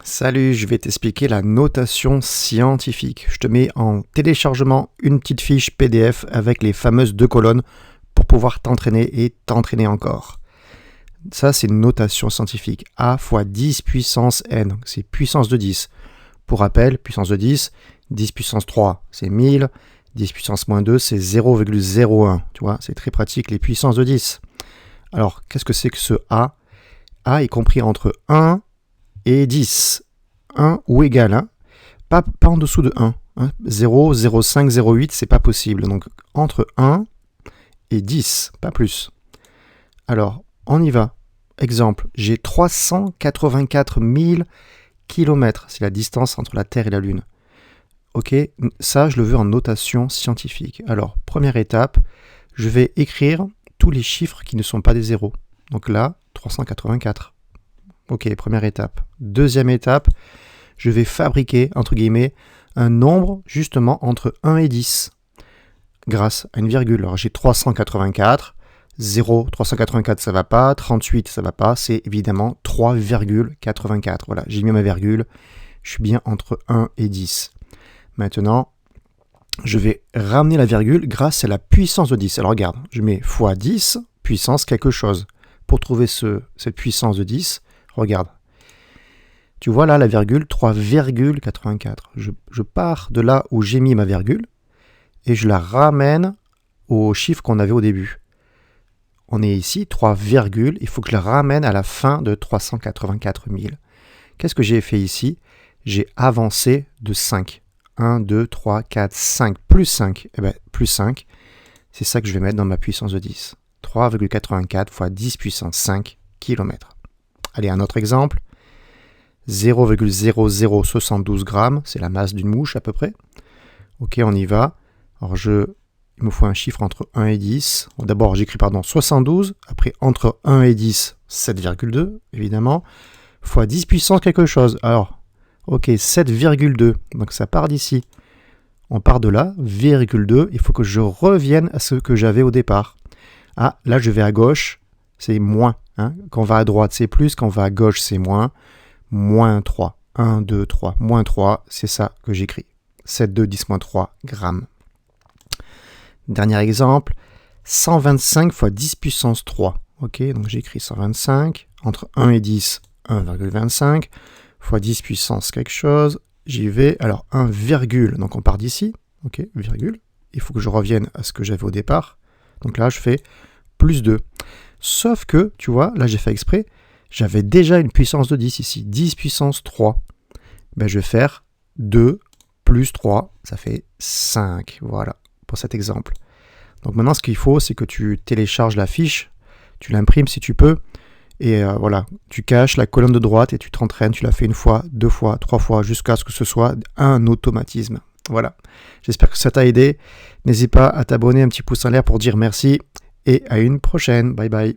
Salut, je vais t'expliquer la notation scientifique. Je te mets en téléchargement une petite fiche PDF avec les fameuses 2 colonnes pour pouvoir t'entraîner et t'entraîner encore. Ça, c'est une notation scientifique. A fois 10 puissance n, donc c'est puissance de 10. Pour rappel, puissance de 10, 10 puissance 3, c'est 1000. 10 puissance moins 2, c'est 0,01. Tu vois, c'est très pratique, les puissances de 10. Alors, qu'est-ce que c'est que ce A? A est compris entre 1 et 10. 1 ou égal, hein. Pas en dessous de 1. 0, 0,5, 0,8, c'est pas possible. Donc, entre 1 et 10, pas plus. Alors, on y va. Exemple, j'ai 384 000 km. C'est la distance entre la Terre et la Lune. Ok, ça, je le veux en notation scientifique. Alors, première étape, je vais écrire tous les chiffres qui ne sont pas des zéros. Donc là, 384. Ok, première étape. Deuxième étape, je vais fabriquer, entre guillemets, un nombre justement entre 1 et 10 grâce à une virgule. Alors j'ai 384, 0, 384 ça va pas, 38 ça va pas, c'est évidemment 3,84. Voilà, j'ai mis ma virgule, je suis bien entre 1 et 10. Maintenant, je vais ramener la virgule grâce à la puissance de 10. Alors regarde, je mets fois 10, puissance quelque chose. Pour trouver cette puissance de 10, regarde. Tu vois là la virgule 3,84. Je pars de là où j'ai mis ma virgule et je la ramène au chiffre qu'on avait au début. On est ici, 3, il faut que je la ramène à la fin de 384 000. Qu'est-ce que j'ai fait ici? J'ai avancé de 5. 1, 2, 3, 4, 5, plus 5. Eh bien, plus 5, c'est ça que je vais mettre dans ma puissance de 10. 3,84 fois 10 puissance 5 km. Allez, un autre exemple. 0,0072 grammes, c'est la masse d'une mouche à peu près. Ok, on y va. Alors, il me faut un chiffre entre 1 et 10. Bon, d'abord, j'écris 72. Après, entre 1 et 10, 7,2, évidemment. Fois 10 puissance quelque chose. Alors, ok, 7,2. Donc, ça part d'ici. On part de là, virgule 2. Il faut que je revienne à ce que j'avais au départ. Ah, là, je vais à gauche. C'est moins. Hein. Quand on va à droite, c'est plus. Quand on va à gauche, c'est moins. Moins 3. 1, 2, 3. Moins 3, c'est ça que j'écris. 7, 2, 10, moins 3 grammes. Dernier exemple. 125 fois 10 puissance 3. Ok, donc j'écris 125. Entre 1 et 10, 1,25. Fois 10 puissance quelque chose. J'y vais. Alors, 1, virgule. Donc, on part d'ici. Ok, virgule. Il faut que je revienne à ce que j'avais au départ. Donc là, je fais plus 2. Sauf que, tu vois, là, j'ai fait exprès. J'avais déjà une puissance de 10 ici, 10 puissance 3. Ben, je vais faire 2 plus 3, ça fait 5. Voilà, pour cet exemple. Donc maintenant, ce qu'il faut, c'est que tu télécharges la fiche, tu l'imprimes si tu peux, et voilà, tu caches la colonne de droite et tu t'entraînes, tu la fais 1 fois, 2 fois, 3 fois, jusqu'à ce que ce soit un automatisme. Voilà, j'espère que ça t'a aidé. N'hésite pas à t'abonner, un petit pouce en l'air pour dire merci, et à une prochaine. Bye bye.